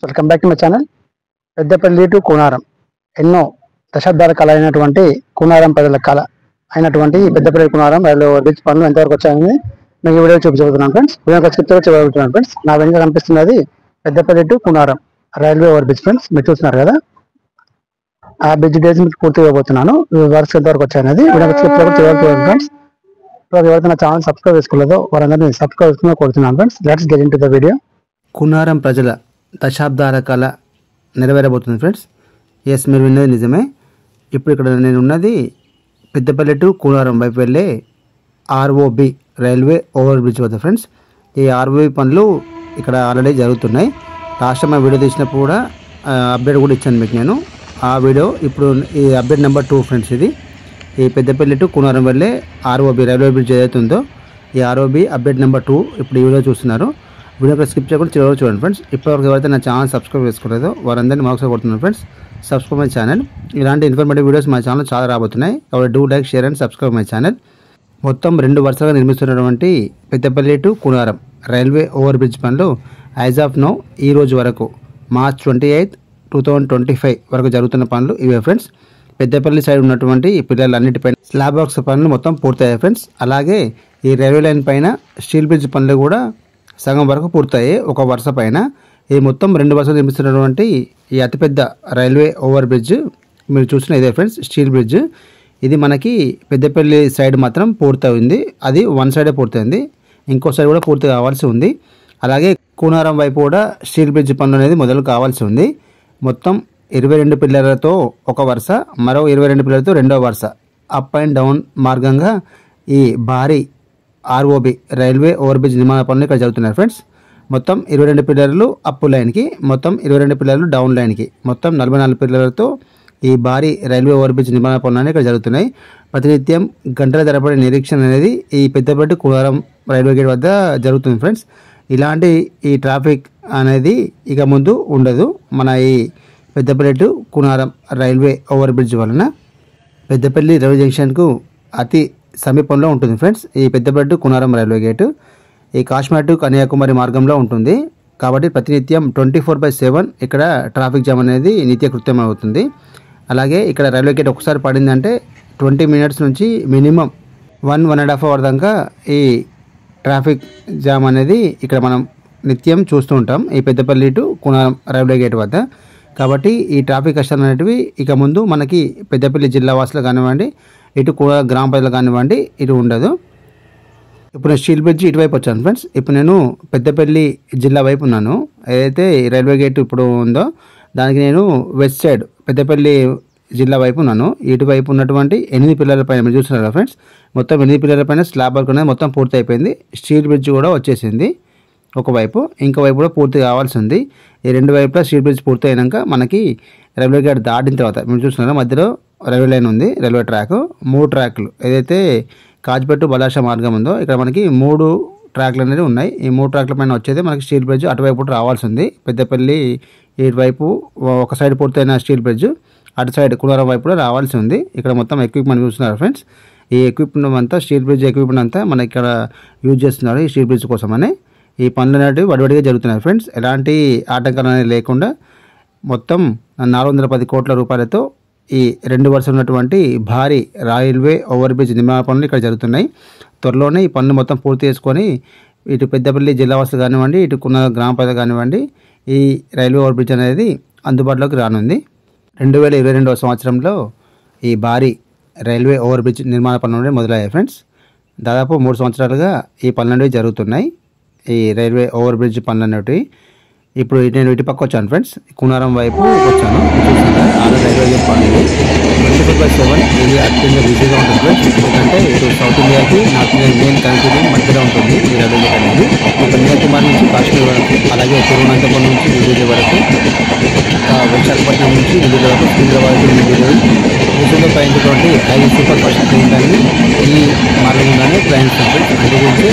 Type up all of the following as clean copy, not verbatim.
Welcome back to my channel. Peddapalli to Koonaram ఎన్నో దశాబ్దాల కళ అయినటువంటి కూనారం ప్రజల కళ అయినటువంటి పెద్దపల్లి కూనారం రైల్వే బ్రిడ్జ్ పనులు ఎంతవరకు వచ్చాయని మీకు వీడియో చూపించబోతున్నాను ఫ్రెండ్స్. వీడియో చూడబోతున్నాను ఫ్రెండ్స్. నా వెనుక కనిపిస్తున్నది Peddapalli to Kunaram railway over bridge friends. మీరు చూస్తున్నారు కదా, ఆ బ్రిడ్జ్ డేస్ మీకు పూర్తి ఇవ్వబోతున్నాను. వర్క్స్ ఎంతవరకు వచ్చాయనేది వీడియో చూడండి ఫ్రెండ్స్. ఎవరైతే నా ఛానల్ సబ్స్క్రైబ్ చేసుకోలేదో వారందరినీ సబ్స్క్రైబ్ చేసుకుని కోరుతున్నాను friends. Let's get into the video. Koonaram ప్రజల దశాబ్దాల కళ నెరవేరబోతుంది ఫ్రెండ్స్. ఎస్, మీరు విన్నది నిజమే. ఇప్పుడు ఇక్కడ నేను ఉన్నది పెద్దపల్లి టు కూనారం వైపు వెళ్ళే ఆర్ఓబి రైల్వే ఓవర్ బ్రిడ్జ్ వద్ద ఫ్రెండ్స్. ఈ ఆర్ఓబి పనులు ఇక్కడ ఆల్రెడీ జరుగుతున్నాయి. లాస్ట్ టైం ఆ వీడియో తీసినప్పుడు కూడా అప్డేట్ కూడా ఇచ్చాను మీకు నేను. ఆ వీడియో ఇప్పుడు ఈ అప్డేట్ నెంబర్ 2 ఫ్రెండ్స్. ఇది ఈ పెద్దపల్లి టు కూనారం వెళ్ళే ఆర్ఓబి రైల్వే బ్రిడ్జ్ ఏదైతే ఉందో ఈ ఆర్ఓబి అప్డేట్ నెంబర్ 2 ఇప్పుడు ఈ వీడియో చూస్తున్నారు. వీడియో స్కిప్ చేయకుండా చివరికి చూడండి ఫ్రెండ్స్. ఇప్పటివరకు ఎవరైతే నా ఛానల్ సబ్స్క్రైబ్ చేసుకోలేదో వారందరినీ మరొకసారి కొడుతున్నాను ఫ్రెండ్స్. Subscribe my channel. ఇలాంటి ఇన్ఫర్మేటివ్ వీడియోస్ మా ఛానల్ చాలా రాబోతున్నాయి కాబట్టి do like, share and subscribe my channel. మొత్తం 2 వరుసలుగా నిర్మిస్తున్నటువంటి Peddapalli to Kunaram railway over bridge పనులు యాజ్ ఆఫ్ నౌ ఈ రోజు వరకు మార్చ్ 28, 2025 వరకు జరుగుతున్న పనులు ఇవే ఫ్రెండ్స్. పెద్దపల్లి సైడ్ ఉన్నటువంటి పిల్లలన్నిటిపైన స్లాబ్ వర్క్స్ పనులు మొత్తం పూర్తయ్యాయి ఫ్రెండ్స్. అలాగే ఈ రైల్వే లైన్ పైన స్టీల్ బ్రిడ్జ్ పనులు కూడా సగం వరకు పూర్తయ్యాయి ఒక వరుస పైన. ఇది మొత్తం 2 వరుసలు నిర్మిస్తున్నటువంటి ఈ అతిపెద్ద రైల్వే ఓవర్ బ్రిడ్జ్ మీరు చూసిన ఇదే ఫ్రెండ్స్, స్టీల్ బ్రిడ్జ్. ఇది మనకి పెద్దపల్లి సైడ్ మాత్రం పూర్తయింది. అది వన్ సైడే పూర్తయింది, ఇంకో సైడ్ కూడా పూర్తి కావాల్సి ఉంది. అలాగే కూనారం వైపు కూడా స్టీల్ బ్రిడ్జ్ పనులు అనేది మొదలు కావాల్సి ఉంది. మొత్తం 22 పిల్లర్లతో ఒక వరుస, మరో 22 పిల్లర్లతో రెండో వరుస అప్ అండ్ డౌన్ మార్గంగా ఈ భారీ ఆర్ఓబి రైల్వే ఓవర్ బ్రిడ్జ్ నిర్మాణ పనులు ఇక్కడ జరుగుతున్నాయి ఫ్రెండ్స్. మొత్తం 22 పిల్లర్లు అప్ లైన్కి, మొత్తం 22 పిల్లర్లు డౌన్ లైన్కి, మొత్తం 44 పిల్లర్లతో ఈ భారీ రైల్వే ఓవర్ బ్రిడ్జ్ నిర్మాణ పనులు ఇక్కడ జరుగుతున్నాయి. ప్రతినిత్యం గంటల తరబడి నిరీక్షణ అనేది ఈ పెద్దపల్లి కూనారం రైల్వే గేట్ వద్ద జరుగుతుంది ఫ్రెండ్స్. ఇలాంటి ఈ ట్రాఫిక్ అనేది ఇక ముందు ఉండదు మన ఈ Peddapalli to Kunaram railway over bridge వలన. పెద్దపల్లి రైల్వే జంక్షన్కు అతి సమీపంలో ఉంటుంది ఫ్రెండ్స్ ఈ Peddapalli to Kunaram railway gate. ఈ కాశ్మీర్ టు కన్యాకుమారి మార్గంలో ఉంటుంది కాబట్టి ప్రతినిత్యం 24/7 ఇక్కడ ట్రాఫిక్ జామ్ అనేది నిత్యకృత్యం అవుతుంది. అలాగే ఇక్కడ రైల్వే గేట్ ఒకసారి పడిందంటే 20 మినిట్స్ నుంచి మినిమం 1.5 అవర్ దాకా ఈ ట్రాఫిక్ జామ్ అనేది ఇక్కడ మనం నిత్యం చూస్తూ ఉంటాం ఈ Peddapalli to Kunaram railway gate వద్ద. కాబట్టి ఈ ట్రాఫిక్ కష్టాలు అనేటివి ఇక ముందు మనకి పెద్దపల్లి జిల్లా వాసులు కానివ్వండి, ఇటు కూడా గ్రామ ప్రజలు కానివ్వండి, ఇటు ఉండదు. ఇప్పుడు నేను స్టీల్ బ్రిడ్జ్ ఇటువైపు వచ్చాను ఫ్రెండ్స్. ఇప్పుడు నేను పెద్దపల్లి జిల్లా వైపు ఉన్నాను. ఏదైతే రైల్వే గేట్ ఇప్పుడు ఉందో దానికి నేను వెస్ట్ సైడ్ పెద్దపల్లి జిల్లా వైపు ఉన్నాను. ఇటువైపు ఉన్నటువంటి 8 పిల్లర్ల పైన మీరు చూస్తున్నారు ఫ్రెండ్స్. మొత్తం 8 పిల్లర్ల పైన స్లాబ్ వర్క్ అనేది మొత్తం పూర్తి అయిపోయింది. స్టీల్ బ్రిడ్జ్ కూడా వచ్చేసింది ఒకవైపు, ఇంకో వైపు కూడా పూర్తి కావాల్సి ఉంది. ఈ 2 వైపులా స్టీల్ బ్రిడ్జ్ పూర్తి అయినాక మనకి రైల్వే గేట్ దాటిన తర్వాత మీరు చూస్తున్నారా మధ్యలో రైల్వే లైన్ ఉంది, రైల్వే ట్రాక్. 3 ట్రాక్లు ఏదైతే కాజ్పేట టు బలాషా మార్గం ఉందో ఇక్కడ మనకి 3 ట్రాక్లు అనేవి ఉన్నాయి. ఈ 3 ట్రాక్ల పైన వచ్చేది మనకి స్టీల్ బ్రిడ్జ్ అటువైపు రావాల్సి ఉంది. పెద్దపల్లి ఇటువైపు ఒక సైడ్ పూర్తయిన స్టీల్ బ్రిడ్జ్ అటు సైడ్ కూనారం వైపు కూడా రావాల్సి ఉంది. ఇక్కడ మొత్తం ఎక్విప్మెంట్ చూస్తున్నారు ఫ్రెండ్స్. ఈ ఎక్విప్మెంట్ అంతా స్టీల్ బ్రిడ్జ్ ఎక్విప్మెంట్ అంతా మనకి ఇక్కడ యూజ్ చేస్తున్నారు ఈ స్టీల్ బ్రిడ్జ్ కోసమని. ఈ పనులు అనేవి వడివడిగా జరుగుతున్నాయి ఫ్రెండ్స్. ఎలాంటి ఆటంకాలు అనేది లేకుండా మొత్తం 410 కోట్ల రూపాయలతో ఈ 2 వరుసలు ఉన్నటువంటి భారీ రైల్వే ఓవర్ బ్రిడ్జ్ నిర్మాణ పనులు ఇక్కడ జరుగుతున్నాయి. త్వరలోనే ఈ పనులు మొత్తం పూర్తి చేసుకొని ఇటు పెద్దపల్లి జిల్లావాసులు కానివ్వండి, ఇటు కొన్న గ్రామ ప్రజలు కానివ్వండి, ఈ రైల్వే ఓవర్ బ్రిడ్జ్ అనేది అందుబాటులోకి రానుంది. 2022వ సంవత్సరంలో ఈ భారీ రైల్వే ఓవర్ బ్రిడ్జ్ నిర్మాణ పనులు మొదలయ్యాయి ఫ్రెండ్స్. దాదాపు 3 సంవత్సరాలుగా ఈ పనులు అనేవి జరుగుతున్నాయి, ఈ రైల్వే ఓవర్ బ్రిడ్జ్ పనులు అనేవి. ఇప్పుడు నేను ఇటు పక్క వచ్చాను ఫ్రెండ్స్, కూనారం వైపు వచ్చాను. రైల్వే గేట్ పనులు 24/7 ఇది అత్యంత బిజీగా ఉంటుంది ఫ్రెండ్స్. ఎందుకంటే ఇటు సౌత్ ఇండియాకి నార్త్ ఇండియా మెయిన్ కనెక్టివిటీ మధ్యలో ఉంటుంది ఈ రైల్వే గేట్ అనేది. కన్యాకుమారి నుంచి కాశ్మీర్ వరకు, అలాగే తిరువనంతపురం నుంచి ఢిల్లీ వరకు, విశాఖపట్నం నుంచి ఢిల్లీ వరకు, సికింద్రాబాద్ టు ఢిల్లీ దేశంలో పైనటువంటి 5 సూపర్ ఫాస్ట్ ట్రైన్లన్నీ ఈ మార్గంగానే ప్రయాణిస్తాం ఫ్రెండ్స్. అందుగురించి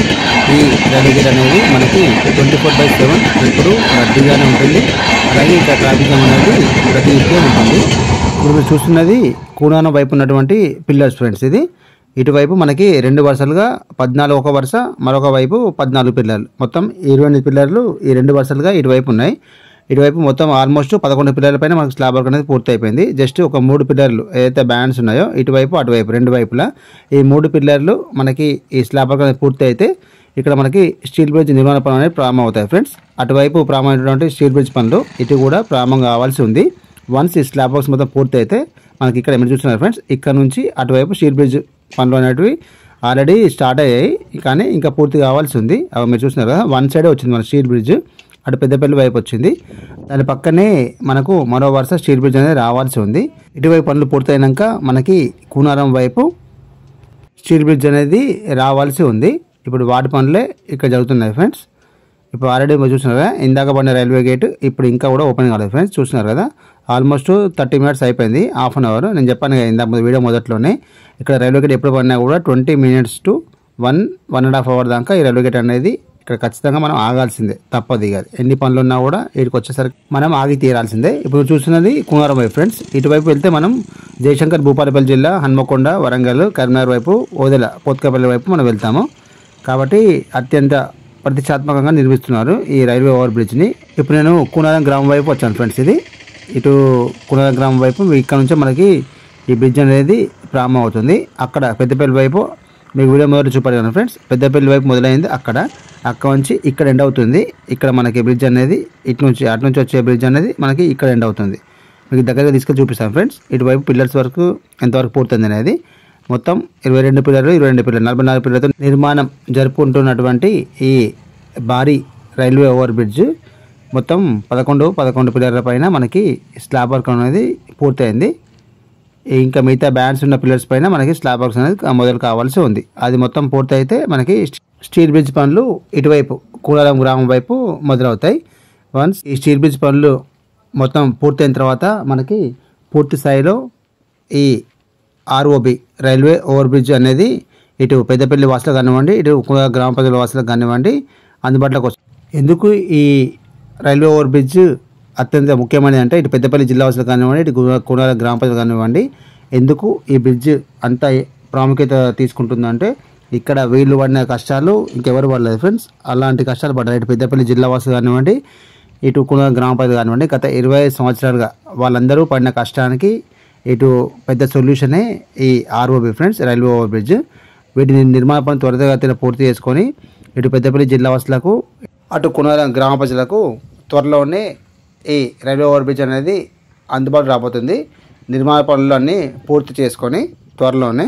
ఈ రైల్వే గేట్ అనేది మనకి 24/7 ఎప్పుడు రద్దీగానే ఉంటుంది. అలాగే ఇక్కడ ట్రాఫిక్ జామ్ అనేది ప్రతి నిత్యం ఉంటుంది. ఇప్పుడు మీరు చూస్తున్నది కూనారం వైపు ఉన్నటువంటి పిల్లర్స్ ఫ్రెండ్స్. ఇది ఇటువైపు మనకి 2 వరుసలుగా 14 ఒక వరుస, మరొక వైపు 14 పిల్లర్లు, మొత్తం 28 పిల్లర్లు ఈ 2 వరుసలుగా ఇటువైపు ఉన్నాయి. ఇటువైపు మొత్తం ఆల్మోస్ట్ 11 పిల్లర్ల పైన మనకు స్లాబ్ వర్క్ అనేది పూర్తి అయిపోయింది. జస్ట్ ఒక 3 పిల్లర్లు ఏదైతే బ్యాండ్స్ ఉన్నాయో ఇటువైపు అటువైపు 2 వైపులా ఈ 3 పిల్లర్లు మనకి ఈ స్లాబ్ వర్క్ అనేది పూర్తి అయితే ఇక్కడ మనకి స్టీల్ బ్రిడ్జ్ నిర్మాణ పనులు అనేది ప్రారంభం అవుతాయి ఫ్రెండ్స్. అటువైపు ప్రారంభమైనటువంటి స్టీల్ బ్రిడ్జ్ పనులు ఇటు కూడా ప్రారంభం కావాల్సి ఉంది. వన్స్ ఈ స్లాబ్ వర్క్స్ మొత్తం పూర్తి అయితే మనకి ఇక్కడ మీరు చూస్తున్నారు ఫ్రెండ్స్, ఇక్కడ నుంచి అటువైపు స్టీల్ బ్రిడ్జ్ పనులు అనేటివి ఆల్రెడీ స్టార్ట్ అయ్యాయి, కానీ ఇంకా పూర్తి కావాల్సి ఉంది. అవి మీరు చూస్తున్నారు కదా, వన్ సైడే వచ్చింది మన స్టీల్ బ్రిడ్జ్, అటు పెద్దపల్లి వైపు వచ్చింది. దాని పక్కనే మనకు మరో వరుస స్టీల్ బ్రిడ్జ్ అనేది రావాల్సి ఉంది. ఇటువైపు పనులు పూర్తయినాక మనకి కూనారం వైపు స్టీల్ బ్రిడ్జ్ అనేది రావాల్సి ఉంది. ఇప్పుడు వాటి పనులే ఇక్కడ జరుగుతున్నాయి ఫ్రెండ్స్. ఇప్పుడు ఆల్రెడీ మీరు చూస్తున్నారు కదా, ఇందాక పడిన రైల్వే గేట్ ఇప్పుడు ఇంకా కూడా ఓపెన్ కాలేదు ఫ్రెండ్స్. చూస్తున్నారు కదా, ఆల్మోస్ట్ 30 మినిట్స్ అయిపోయింది, హాఫ్ అన్ అవర్. నేను చెప్పాను కదా ఇందాక వీడియో మొదట్లోనే, ఇక్కడ రైల్వే గేట్ ఎప్పుడు పడినా కూడా 20 మినిట్స్ టు 1.5 అవర్ దాకా ఈ రైల్వే గేట్ అనేది ఇక్కడ ఖచ్చితంగా మనం ఆగాల్సిందే, తప్పదు. ఇక ఎన్ని పనులు ఉన్నా కూడా వీటికి వచ్చేసరికి మనం ఆగి తీరాల్సిందే. ఇప్పుడు చూస్తున్నది కూనారం వైపు ఫ్రెండ్స్. ఇటువైపు వెళ్తే మనం జయశంకర్ భూపాలపల్లి జిల్లా, హన్మకొండ, వరంగల్, కరీంనగర్ వైపు, ఓదెల, పోత్కపల్లి వైపు మనం వెళ్తాము. కాబట్టి అత్యంత ప్రతిష్టాత్మకంగా నిర్మిస్తున్నారు ఈ రైల్వే ఓవర్ బ్రిడ్జ్ని. ఇప్పుడు నేను కూనారం గ్రామం వైపు వచ్చాను ఫ్రెండ్స్. ఇది ఇటు కూనారం గ్రామం వైపు ఇక్కడ నుంచే మనకి ఈ బ్రిడ్జ్ అనేది ప్రారంభం అవుతుంది. అక్కడ పెద్దపల్లి వైపు మీకు వీడియో మొదలు చూపడాను ఫ్రెండ్స్. పెద్దపల్లి వైపు మొదలైంది, అక్కడ నుంచి ఇక్కడ ఎండ్ అవుతుంది. ఇక్కడ మనకి బ్రిడ్జ్ అనేది అటు నుంచి వచ్చే బ్రిడ్జ్ అనేది మనకి ఇక్కడ ఎండ్ అవుతుంది. మీకు దగ్గరగా తీసుకొని చూపిస్తాను ఫ్రెండ్స్. ఇటువైపు పిల్లర్స్ వరకు ఎంతవరకు పూర్తయింది అనేది. మొత్తం 22 పిల్లర్లు 44 పిల్లర్లతో నిర్మాణం జరుపుకుంటున్నటువంటి ఈ భారీ రైల్వే ఓవర్ బ్రిడ్జ్ మొత్తం 11 పిల్లర్ల పైన మనకి స్లాబ్ వర్క్ అనేది పూర్తయింది. ఇంకా మిగతా బ్యాండ్స్ ఉన్న పిల్లర్స్ పైన మనకి స్లాబ్ వర్క్స్ అనేది మొదలు కావాల్సి ఉంది. అది మొత్తం పూర్తి అయితే మనకి స్టీల్ బ్రిడ్జ్ పనులు ఇటువైపు కూనారం గ్రామం వైపు మొదలవుతాయి. వన్స్ ఈ స్టీల్ బ్రిడ్జ్ పనులు మొత్తం పూర్తయిన తర్వాత మనకి పూర్తి స్థాయిలో ఈ ROB రైల్వే ఓవర్ బ్రిడ్జ్ అనేది ఇటు పెద్దపల్లి వాసులకు కానివ్వండి, ఇటు గ్రామ ప్రజల వాసులకు కానివ్వండి అందుబాటులోకి వస్తుంది. ఎందుకు ఈ రైల్వే ఓవర్ బ్రిడ్జ్ అత్యంత ముఖ్యమైనది అంటే, ఇటు పెద్దపల్లి జిల్లా వాసులకు కానివ్వండి, ఇటు కూనారం గ్రామ ప్రజలు కానివ్వండి, ఎందుకు ఈ బ్రిడ్జ్ అంత ప్రాముఖ్యత తీసుకుంటుందంటే, ఇక్కడ వీళ్ళు పడిన కష్టాలు ఇంకెవరు పడలేదు ఫ్రెండ్స్. అలాంటి కష్టాలు పడ్డారు ఇటు పెద్దపల్లి జిల్లా వాసులు కానివ్వండి, ఇటు కూనారం గ్రామ ప్రజలు కానివ్వండి. గత 25 సంవత్సరాలుగా వాళ్ళందరూ పడిన కష్టానికి ఇటు పెద్ద సొల్యూషనే ఈ ROB friends, railway over bridge. వీటిని నిర్మాణ పనులు త్వరితగతిన పూర్తి చేసుకొని ఇటు పెద్దపల్లి జిల్లా వాసులకు, అటు కూనారం గ్రామ ప్రజలకు త్వరలోనే ఈ రైల్వే ఓవర్ బ్రిడ్జ్ అనేది అందుబాటులో రాబోతుంది. నిర్మాణ పనులన్నీ పూర్తి చేసుకొని త్వరలోనే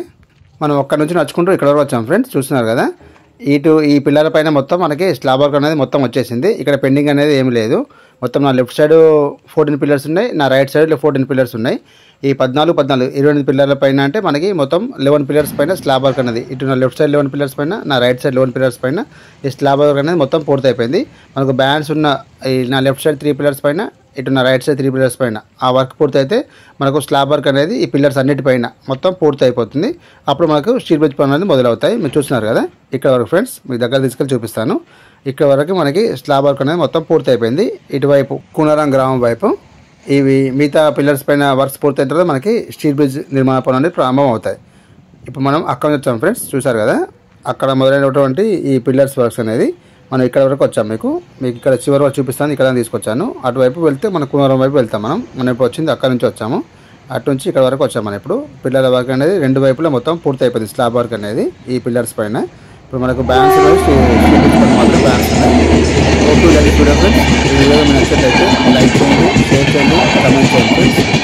మనం అక్కడి నుంచి నడుచుకుంటూ ఇక్కడ వరకు వచ్చాం ఫ్రెండ్స్. చూస్తున్నారు కదా, ఇటు ఈ పిల్లల పైన మొత్తం మనకి స్లాబ్ వర్క్ అనేది మొత్తం వచ్చేసింది. ఇక్కడ పెండింగ్ అనేది ఏమి లేదు. మొత్తం నా లెఫ్ట్ సైడ్ 14 పిల్లర్స్ ఉన్నాయి, నా రైట్ సైడ్ 14 పిల్లర్స్ ఉన్నాయి. ఈ 14, 28 పిల్లర్ల పైన అంటే మనకి మొత్తం 11 పిల్లర్స్ పైన స్లాబ్ వర్క్ అనేది, ఇటు నా లెఫ్ట్ సైడ్ 11 పిల్లర్స్ పైన, నా రైట్ సైడ్ 11 పిల్లర్స్ పైన ఈ స్లాబ్ వర్క్ అనేది మొత్తం పూర్తి అయిపోయింది. మనకు బ్యాండ్స్ ఉన్న ఈ నా లెఫ్ట్ సైడ్ 3 పిల్లర్స్ పైన, ఇటు నా రైట్ సైడ్ 3 పిల్లర్స్ పైన ఆ వర్క్ పూర్తి అయితే మనకు స్లాబ్ వర్క్ అనేది ఈ పిల్లర్స్ అన్నిటిపైన మొత్తం పూర్తి అయిపోతుంది. అప్పుడు మనకు స్టీల్ బ్రిడ్జ్ పనులు అనేది మొదలవుతాయి. మీరు చూస్తున్నారు కదా ఇక్కడ వరకు ఫ్రెండ్స్, మీ దగ్గర తీసుకెళ్ళి చూపిస్తాను. ఇక్కడ వరకు మనకి స్లాబ్ వర్క్ అనేది మొత్తం పూర్తి అయిపోయింది. ఇటువైపు కూనారం గ్రామం వైపు ఇవి మిగతా పిల్లర్స్ పైన వర్క్స్ పూర్తయిన తర్వాత మనకి స్టీల్ బ్రిడ్జ్ నిర్మాణ పనులు అనేది ప్రారంభం అవుతాయి. ఇప్పుడు మనం అక్కడ నుంచి వచ్చాం ఫ్రెండ్స్. చూసారు కదా, అక్కడ మొదలైనటువంటి ఈ పిల్లర్స్ వర్క్స్ అనేది మనం ఇక్కడ వరకు వచ్చాం. మీకు ఇక్కడ చివరి వరకు చూపిస్తాను, ఇక్కడ తీసుకొచ్చాను. అటువైపు వెళ్తే మన కూనారం వైపు వెళ్తాం. మనం ఇప్పుడు వచ్చింది అక్కడ నుంచి వచ్చాము, అటు నుంచి ఇక్కడ వరకు వచ్చాం. మనం ఇప్పుడు పిల్లర్ల వర్క్ అనేది 2 వైపులా మొత్తం పూర్తి అయిపోయింది స్లాబ్ వర్క్ అనేది ఈ పిల్లర్స్ పైన. ఇప్పుడు మనకు బ్యాన్స్ మాత్రం బ్యాన్స్ ఉన్నాయి. ఓకే, వీడియో ఫ్రెండ్స్, ఈ వీడియో మీకు నచ్చినట్లయితే లైక్ చేయండి, షేర్ చేయండి, కమెంట్ చేయండి.